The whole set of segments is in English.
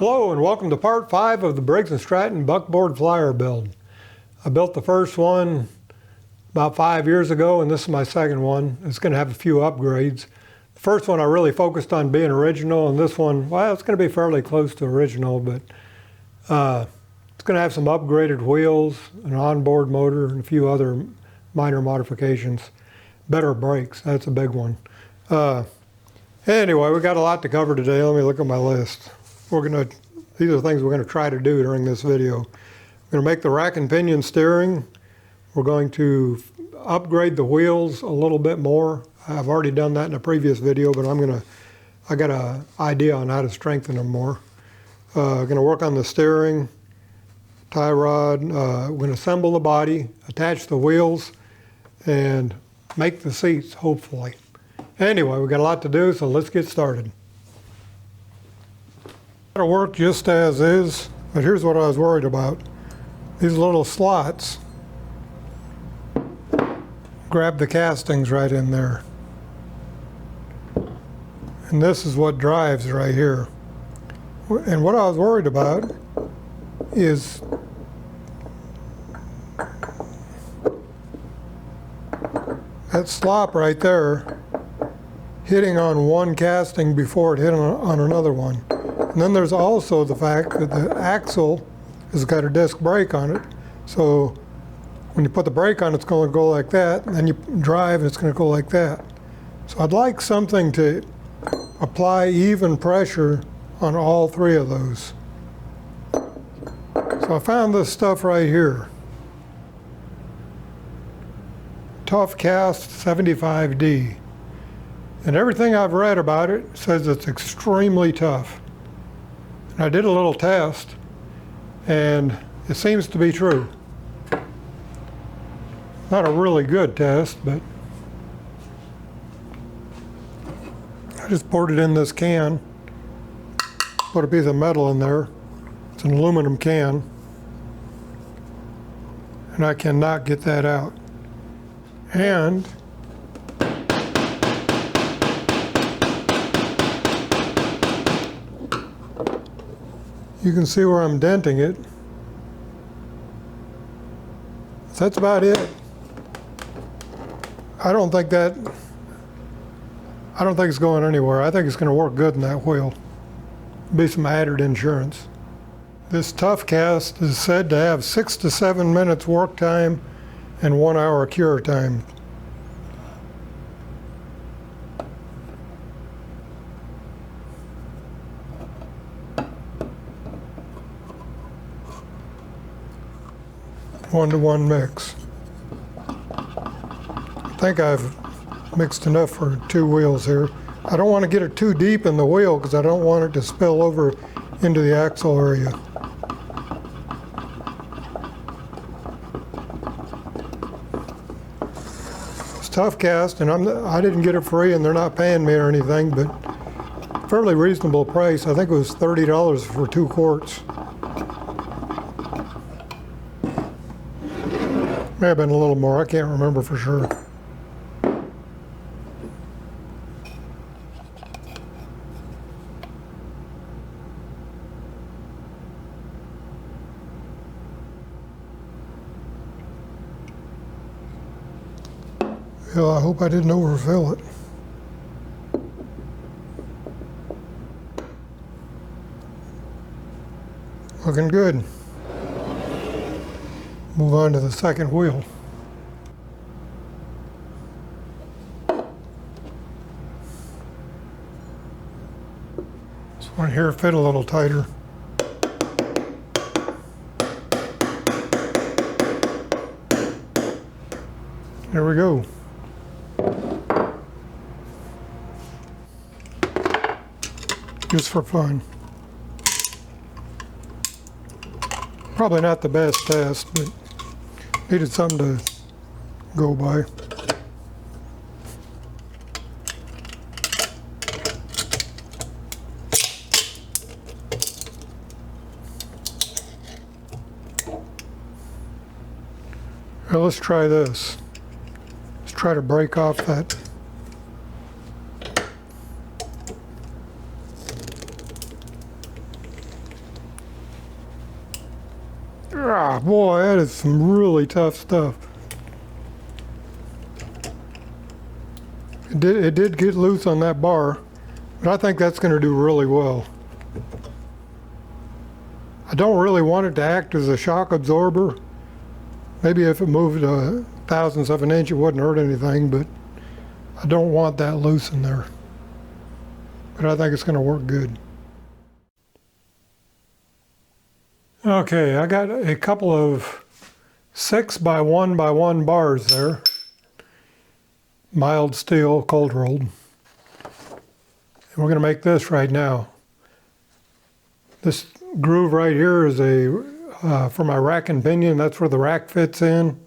Hello and welcome to part 5 of the Briggs Stratton Buckboard Flyer build. I built the first one about 5 years ago and this is my second one. It's going to have a few upgrades. The first one I really focused on being original, and this one, well, it's going to be fairly close to original, but it's going to have some upgraded wheels, an onboard motor, and a few other minor modifications. Better brakes, that's a big one. Anyway, we got a lot to cover today. Let me look at my list. These are things we're going to try to do during this video. We're going to make the rack and pinion steering. We're going to upgrade the wheels a little bit more. I've already done that in a previous video, but I got an idea on how to strengthen them more. Going to work on the steering, tie rod. We're going to assemble the body, attach the wheels, and make the seats, hopefully. Anyway, we got a lot to do, so let's get started. It'll work just as is, but here's what I was worried about. These little slots grab the castings right in there. And this is what drives right here. And what I was worried about is that slop right there hitting on one casting before it hit on another one. And then there's also the fact that the axle has got a disc brake on it. So when you put the brake on, it's going to go like that. And then you drive, and it's going to go like that. So I'd like something to apply even pressure on all three of those. So I found this stuff right here. Tough Cast 75D. And everything I've read about it says it's extremely tough. And I did a little test, and it seems to be true. Not a really good test, but I just poured it in this can, put a piece of metal in there. It's an aluminum can, and I cannot get that out. And you can see where I'm denting it. That's about it. I don't think it's going anywhere. I think it's going to work good in that wheel. Be some added insurance. This Tough Cast is said to have 6 to 7 minutes work time and 1 hour cure time. One-to-one mix. I think I've mixed enough for 2 wheels here. I don't want to get it too deep in the wheel because I don't want it to spill over into the axle area. It's Tough Cast, and I didn't get it free, and they're not paying me or anything, but fairly reasonable price. I think it was $30 for 2 quarts. May have been a little more, I can't remember for sure. Well, I hope I didn't overfill it. Looking good. Move on to the second wheel. This one here fit a little tighter. There we go. Just for fun. Probably not the best test, but needed something to go by. Now let's try this. Let's try to break off that Boy, that is some really tough stuff. It did get loose on that bar, but I think that's going to do really well. I don't really want it to act as a shock absorber. Maybe if it moved thousandths of an inch, it wouldn't hurt anything, but I don't want that loose in there. But I think it's going to work good. Okay, I got a couple of 6 by 1 by 1 bars there. Mild steel, cold rolled. And we're going to make this right now. This groove right here is for my rack and pinion. That's where the rack fits in.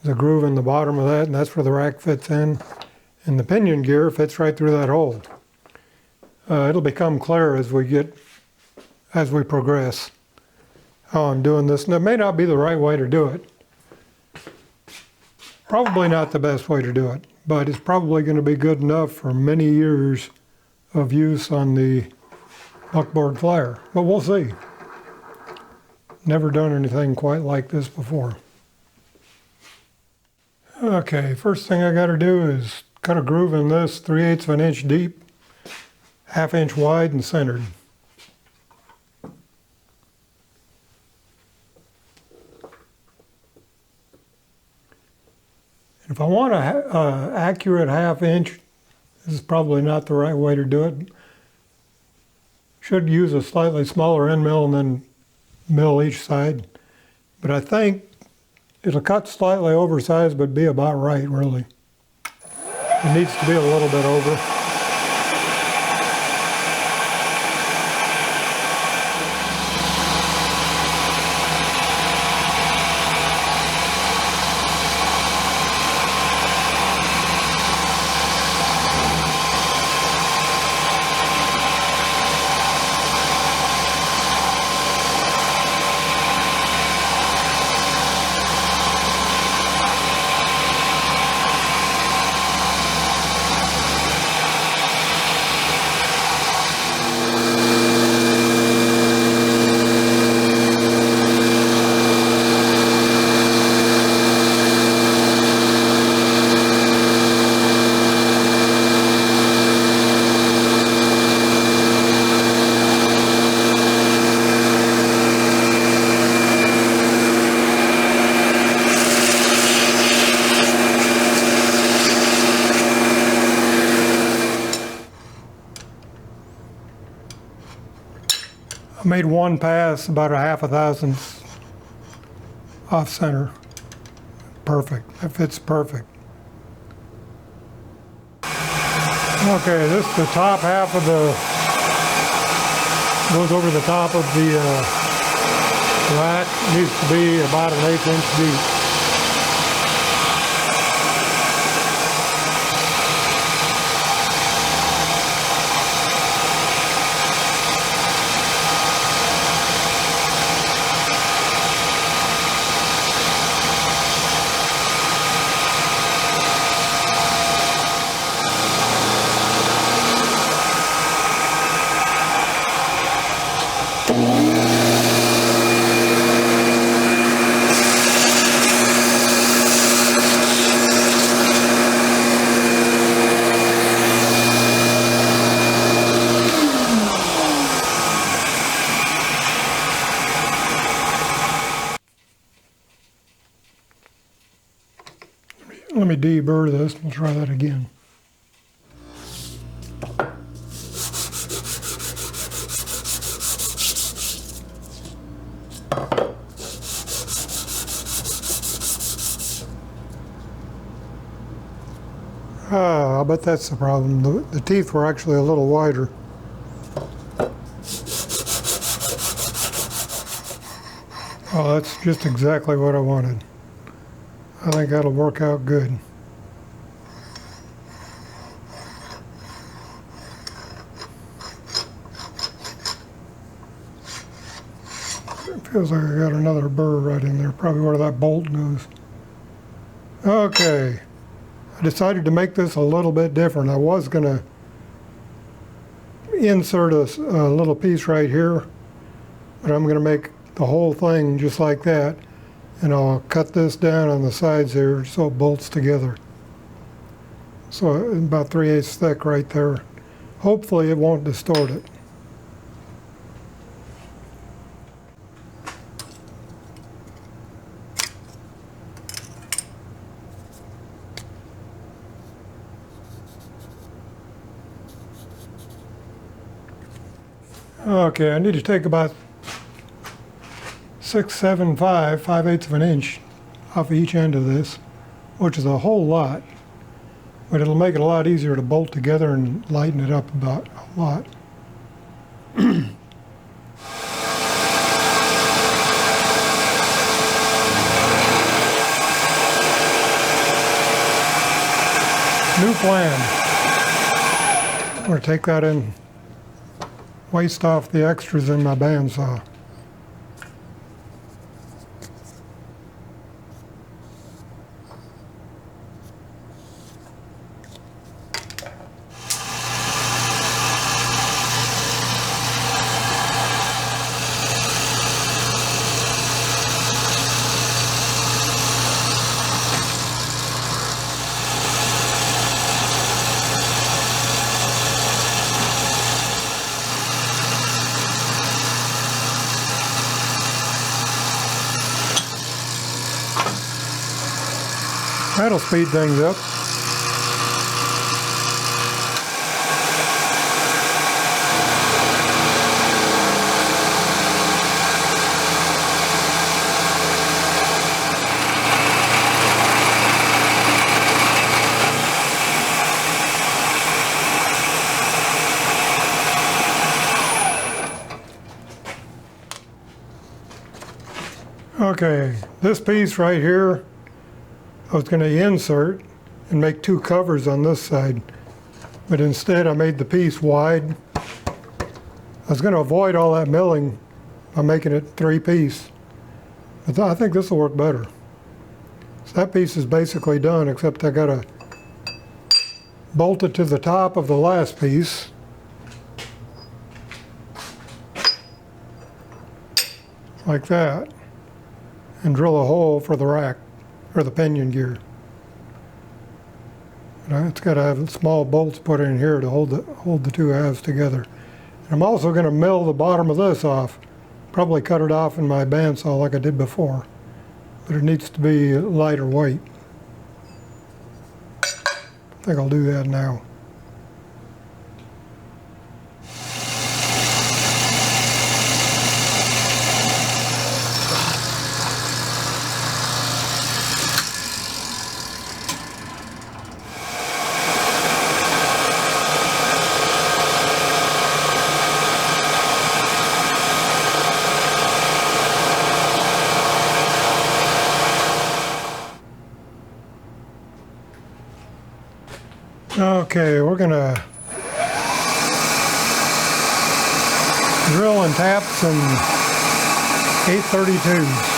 There's a groove in the bottom of that, and that's where the rack fits in. And the pinion gear fits right through that hole. It'll become clear as we progress how I'm doing this. And it may not be the right way to do it. Probably not the best way to do it, but it's probably going to be good enough for many years of use on the Buckboard Flyer. But we'll see. Never done anything quite like this before. Okay, first thing I got to do is cut a groove in this 3/8 of an inch deep, 1/2 inch wide and centered. If I want an accurate 1/2 inch, this is probably not the right way to do it. Should use a slightly smaller end mill and then mill each side. But I think it'll cut slightly oversized, but be about right, really. It needs to be a little bit over. I made one pass about 1/2 thousandth off center. Perfect. That fits perfect. Okay, this is the top half of the, goes over the top of the rack. It needs to be about an 1/8 inch deep. Let me deburr this, we'll try that again. I bet that's the problem. The teeth were actually a little wider. Oh, that's just exactly what I wanted. I think that'll work out good. It feels like I got another burr right in there, probably where that bolt goes. Okay, I decided to make this a little bit different. I was going to insert a little piece right here, but I'm going to make the whole thing just like that, and I'll cut this down on the sides here so it bolts together. So about 3/8 thick right there. Hopefully it won't distort it. Okay, I need to take about 5/8 of an inch off each end of this, which is a whole lot, but it'll make it a lot easier to bolt together and lighten it up about a lot. New plan. I'm going to take that in, waste off the extras in my bandsaw. That'll speed things up. Okay, this piece right here, I was going to insert and make two covers on this side, but instead I made the piece wide. I was going to avoid all that milling by making it 3-piece, but I think this will work better. So that piece is basically done, except I got to bolt it to the top of the last piece. Like that, and drill a hole for the rack, or the pinion gear. It's got to have small bolts put in here to hold the two halves together. And I'm also going to mill the bottom of this off. Probably cut it off in my bandsaw like I did before, but it needs to be lighter weight. I think I'll do that now. Okay, we're going to drill and tap some 832s.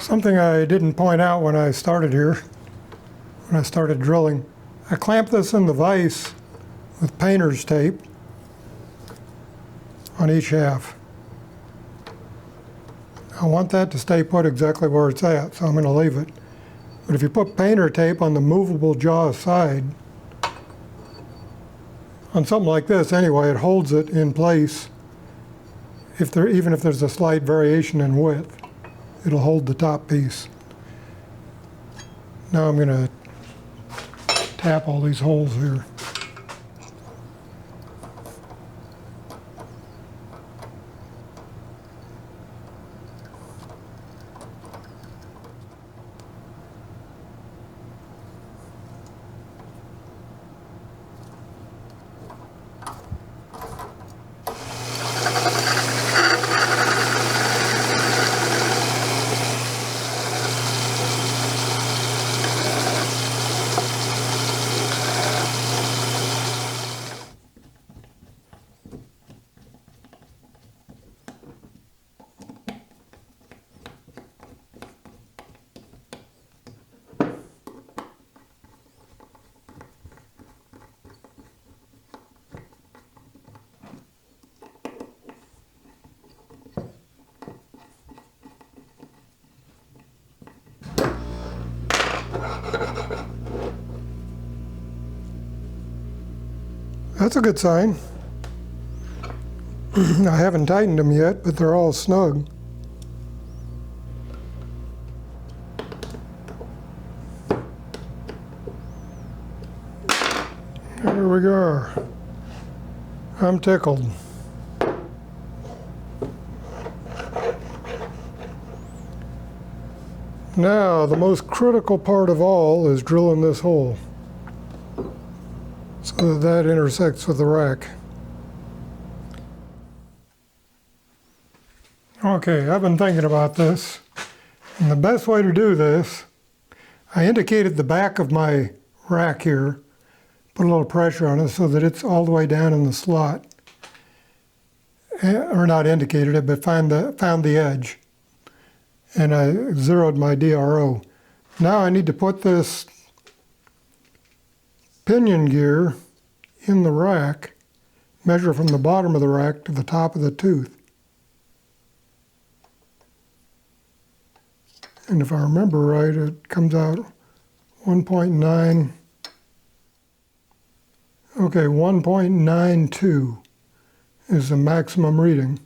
Something I didn't point out when I started here, when I started drilling, I clamped this in the vise with painter's tape on each half. I want that to stay put exactly where it's at, so I'm going to leave it. But if you put painter tape on the movable jaw side, on something like this anyway, it holds it in place even if there's a slight variation in width. It'll hold the top piece. Now I'm going to tap all these holes here. That's a good sign. I haven't tightened them yet, but they're all snug. There we go. I'm tickled. Now, the most critical part of all is drilling this hole so that intersects with the rack. Okay, I've been thinking about this, and the best way to do this, I indicated the back of my rack here, put a little pressure on it so that it's all the way down in the slot, or not indicated it, but found the edge, and I zeroed my DRO. Now I need to put this pinion gear in the rack, measure from the bottom of the rack to the top of the tooth. And if I remember right, it comes out 1.9, okay, 1.92 is the maximum reading.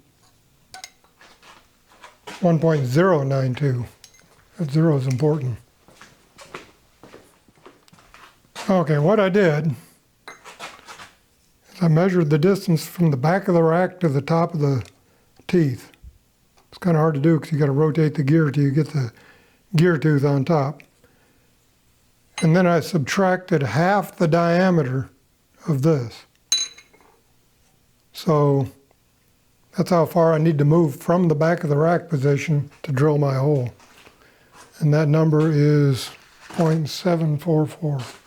1.092, that zero is important. Okay, what I did is I measured the distance from the back of the rack to the top of the teeth. It's kind of hard to do because you got to rotate the gear till you get the gear tooth on top. And then I subtracted half the diameter of this. So that's how far I need to move from the back of the rack position to drill my hole. And that number is 0.744.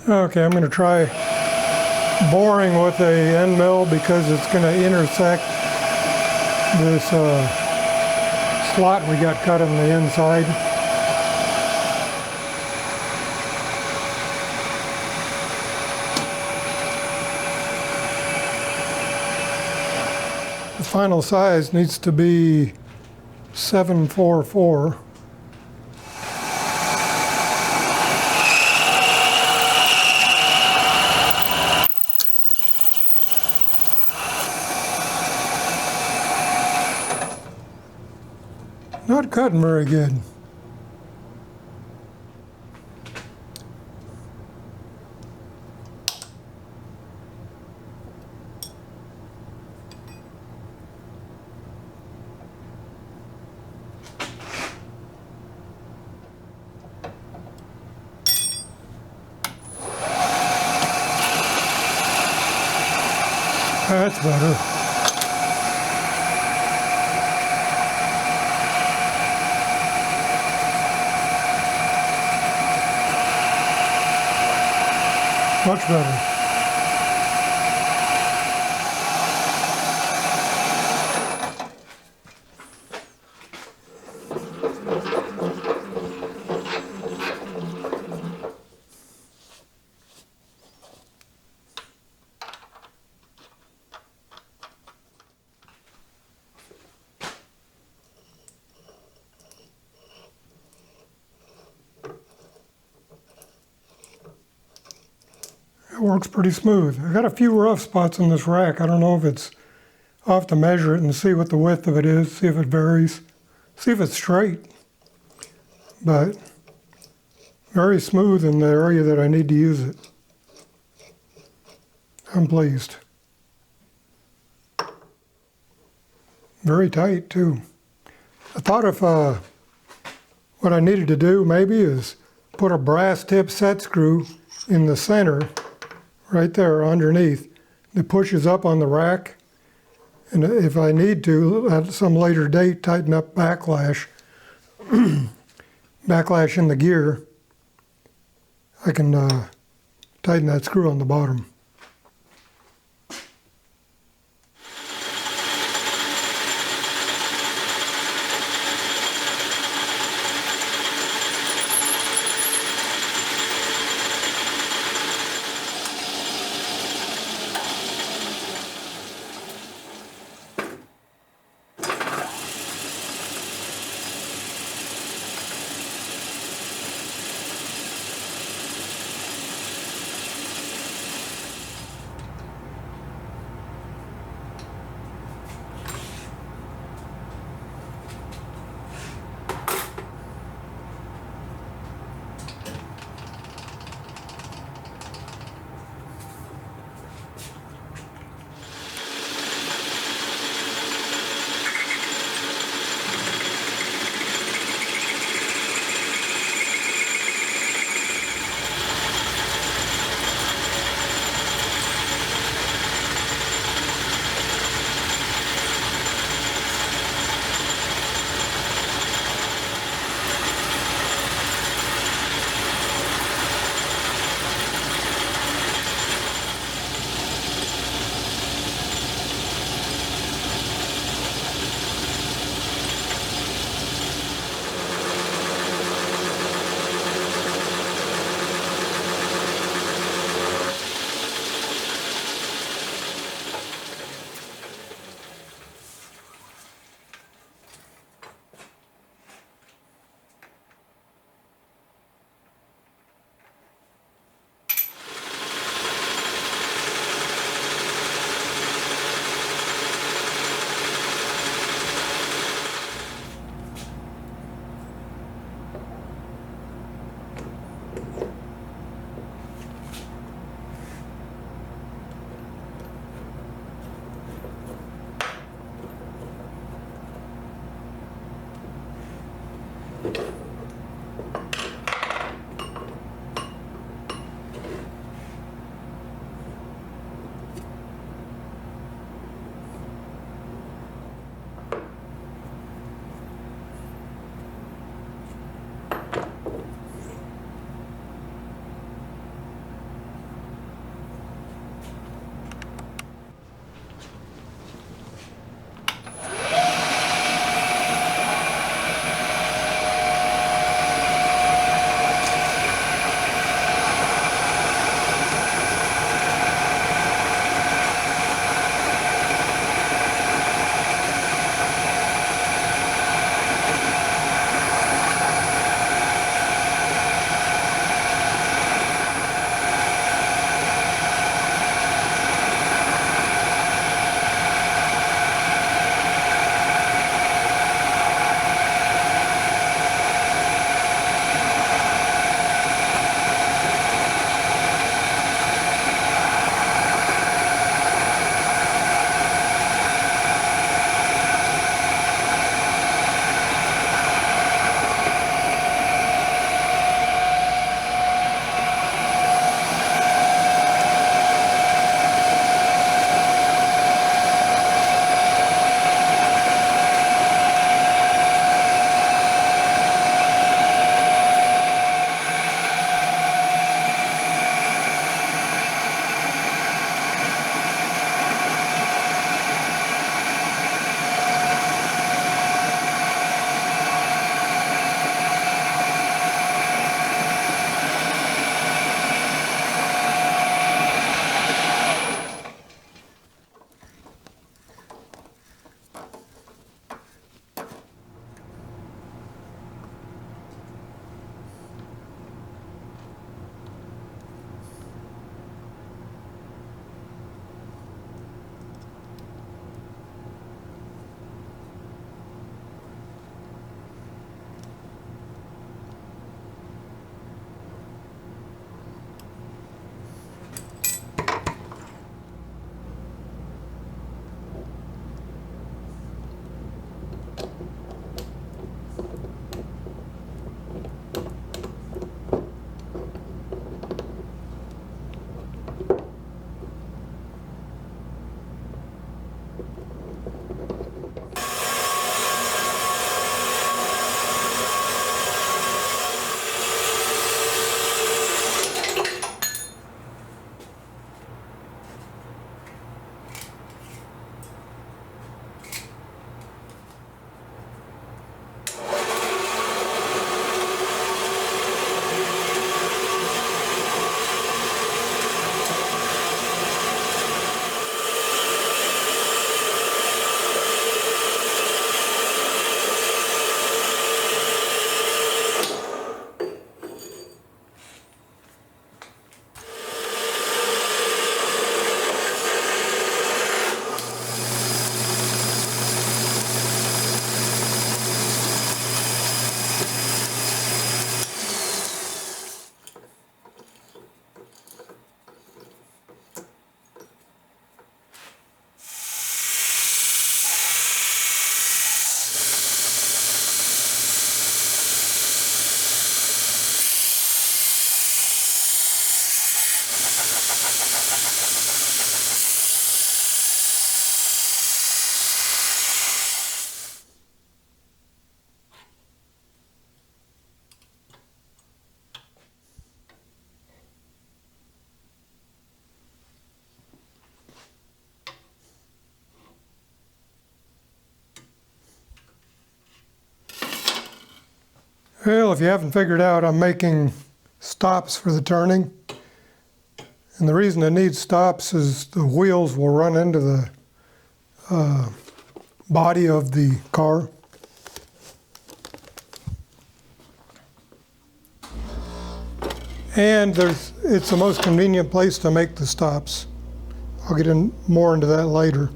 Okay, I'm going to try boring with a end mill because it's going to intersect this slot we got cut on the inside. The final size needs to be 744. Not cutting very good. That's better. Much better. It works pretty smooth. I got a few rough spots on this rack. I don't know if it's, I'll have to measure it and see what the width of it is, see if it varies, see if it's straight. But very smooth in the area that I need to use it. I'm pleased. Very tight too. I thought if what I needed to do maybe is put a brass tip set screw in the center right there underneath that pushes up on the rack. And if I need to, at some later date, tighten up backlash, backlash in the gear, I can tighten that screw on the bottom. Well, if you haven't figured out, I'm making stops for the turning. And the reason I need stops is the wheels will run into the body of the car. And it's the most convenient place to make the stops. I'll get more into that later.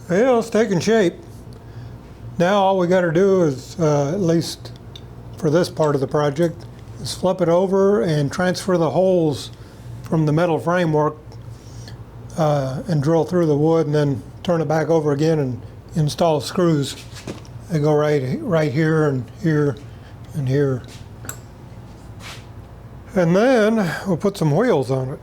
Well, it's taking shape. Now all we got to do is, at least for this part of the project, is flip it over and transfer the holes from the metal framework and drill through the wood, and then turn it back over again and install screws. They go right here and here and here. And then we'll put some wheels on it.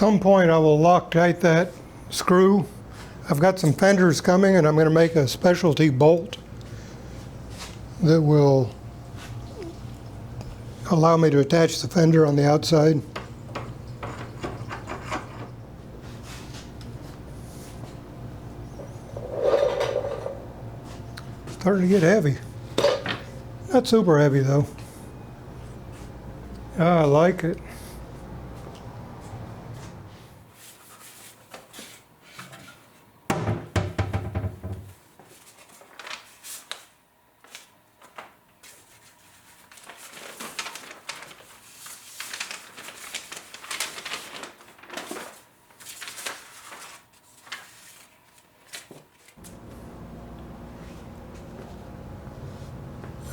some point I will Loctite that screw. I've got some fenders coming, and I'm going to make a specialty bolt that will allow me to attach the fender on the outside. Starting to get heavy. Not super heavy though. I like it.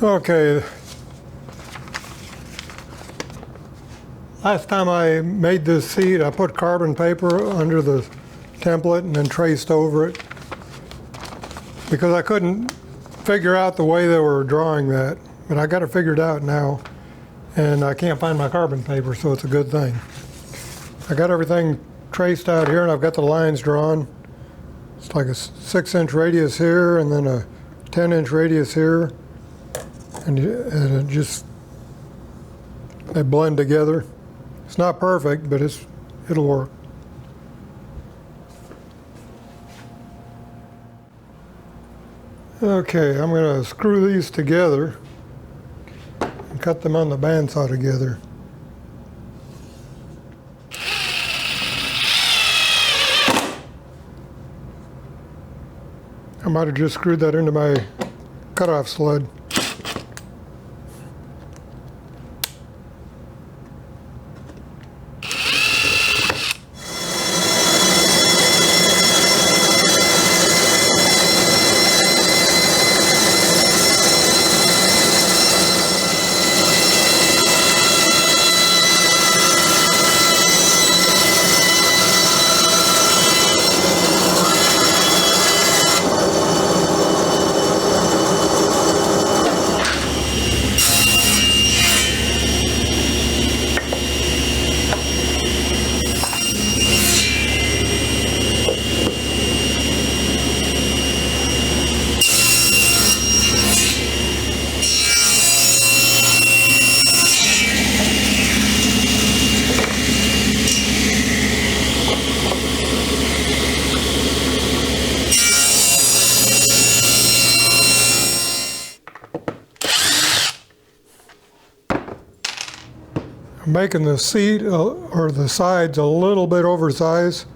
Okay, last time I made this seat, I put carbon paper under the template and then traced over it because I couldn't figure out the way they were drawing that, but I got it figured out now, and I can't find my carbon paper, so it's a good thing. I got everything traced out here, and I've got the lines drawn. It's like a 6-inch radius here, and then a 10-inch radius here. And it just, they blend together. It's not perfect, but it'll work. Okay, I'm going to screw these together and cut them on the bandsaw together. I might have just screwed that into my cutoff sled. I'm making the seat or the sides a little bit oversized.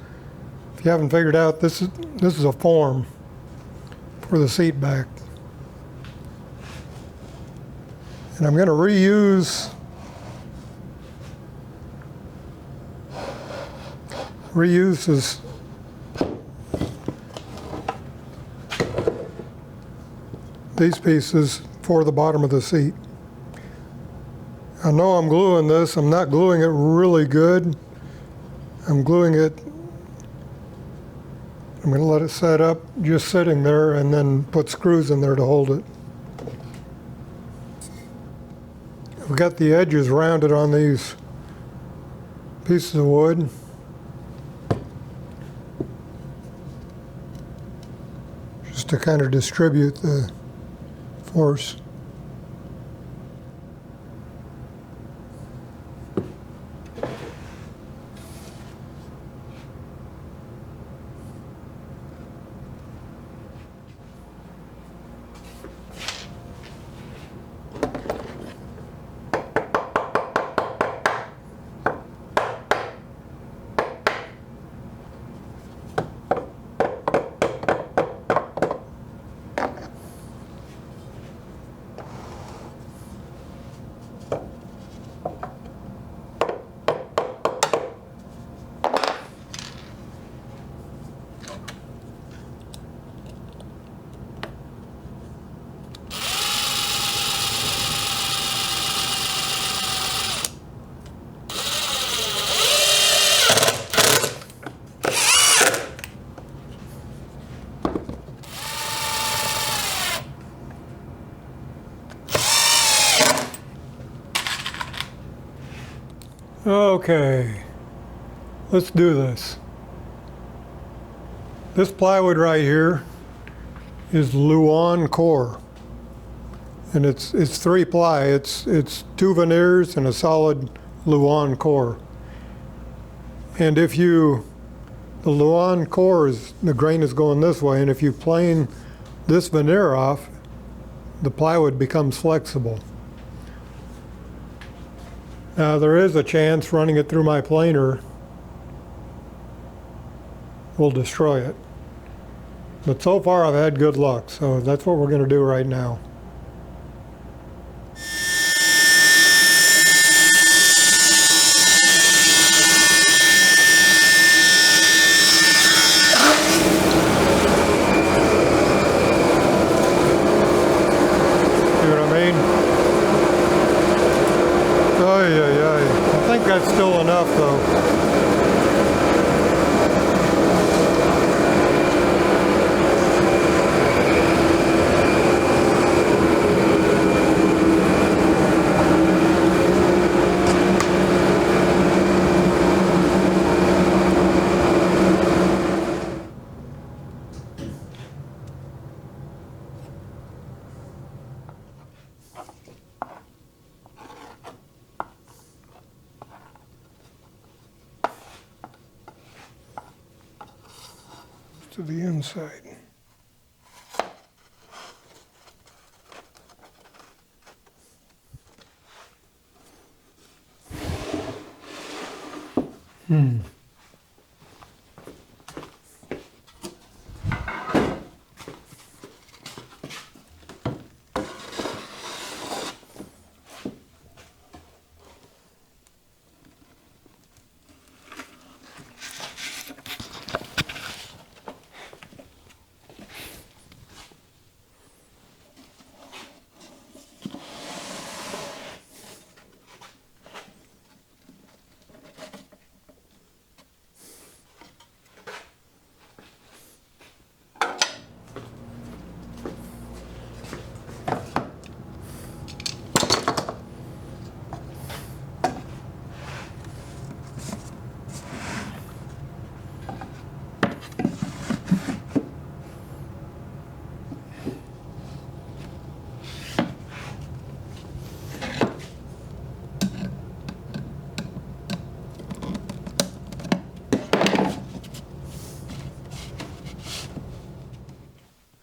If you haven't figured out, this is a form for the seat back. And I'm going to reuse these pieces for the bottom of the seat. I know I'm gluing this. I'm not gluing it really good. I'm gluing it. I'm going to let it set up just sitting there and then put screws in there to hold it. I've got the edges rounded on these pieces of wood. Just to kind of distribute the force. Okay, Let's do this. This plywood right here is Luan core. And it's 3-ply. It's 2 veneers and a solid Luan core. And if the Luan core the grain is going this way, and if you plane this veneer off, the plywood becomes flexible. Now there is a chance running it through my planer will destroy it. But so far I've had good luck, so that's what we're going to do right now. That's still enough though. To the inside.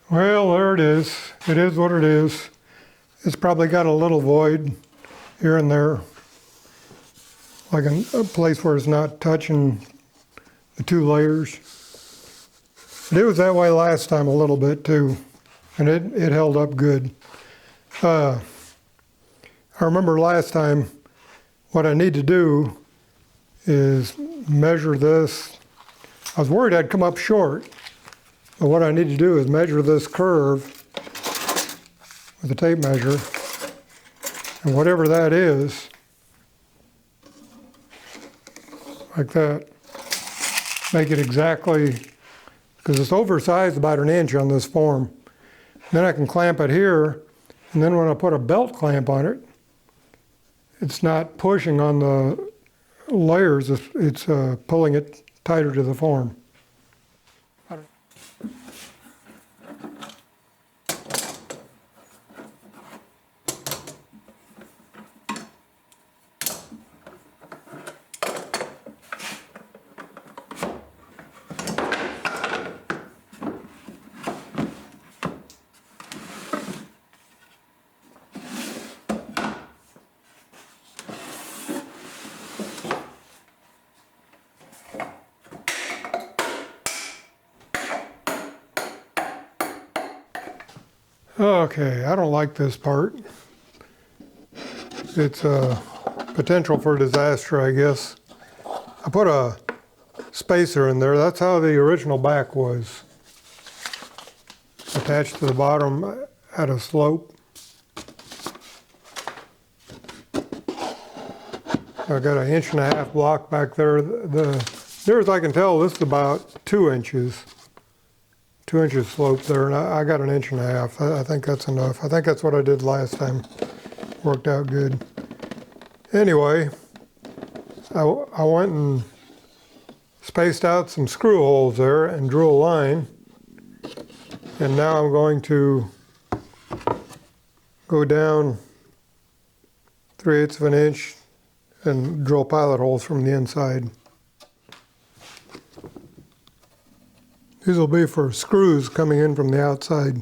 Well, there it is. It is what it is. It's probably got a little void here and there, like a place where it's not touching the 2 layers. But it was that way last time a little bit too, and it held up good. I remember last time what I need to do is measure this. I was worried I'd come up short. But what I need to do is measure this curve with a tape measure, and whatever that is, like that, make it exactly, because it's oversized about 1 inch on this form. Then I can clamp it here, and then when I put a belt clamp on it, it's not pushing on the layers, it's pulling it tighter to the form. Okay, I don't like this part. It's a potential for disaster, I guess. I put a spacer in there. That's how the original back was. Attached to the bottom at a slope. I've got 1.5 inch block back there. Near as I can tell, this is about 2 inches. 2 inches slope there, and I got 1.5 inches. I think that's enough. I think that's what I did last time. Worked out good. Anyway, I went and spaced out some screw holes there and drew a line. And now I'm going to go down 3/8 of an inch and drill pilot holes from the inside. These will be for screws coming in from the outside.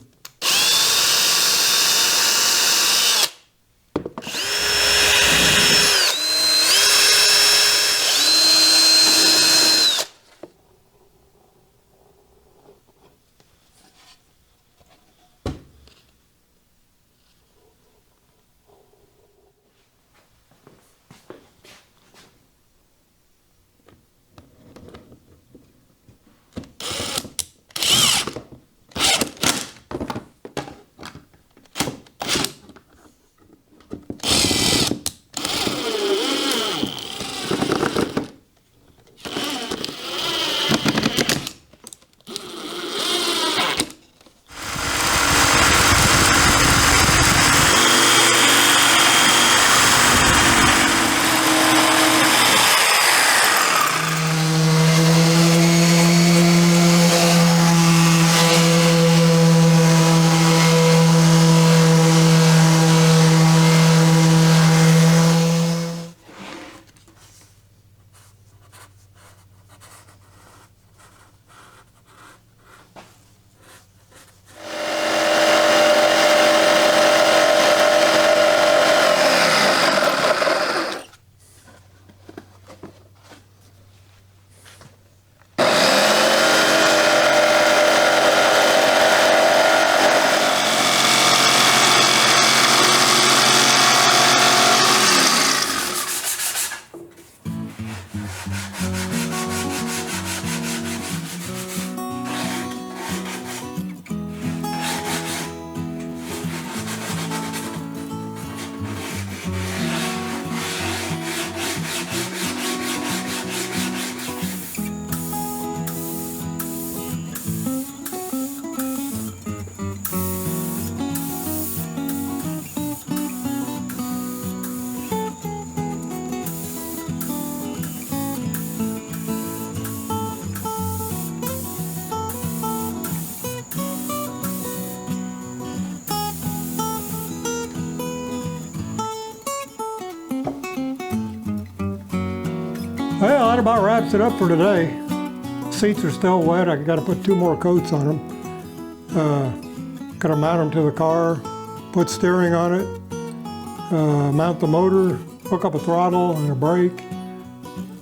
Well, that about wraps it up for today. Seats are still wet. I got to put 2 more coats on them. Got to mount them to the car, put steering on it, mount the motor, hook up a throttle and a brake.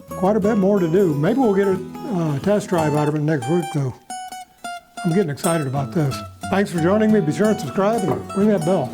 Quite a bit more to do. Maybe we'll get a test drive out of it next week, though. I'm getting excited about this. Thanks for joining me. Be sure and subscribe and ring that bell.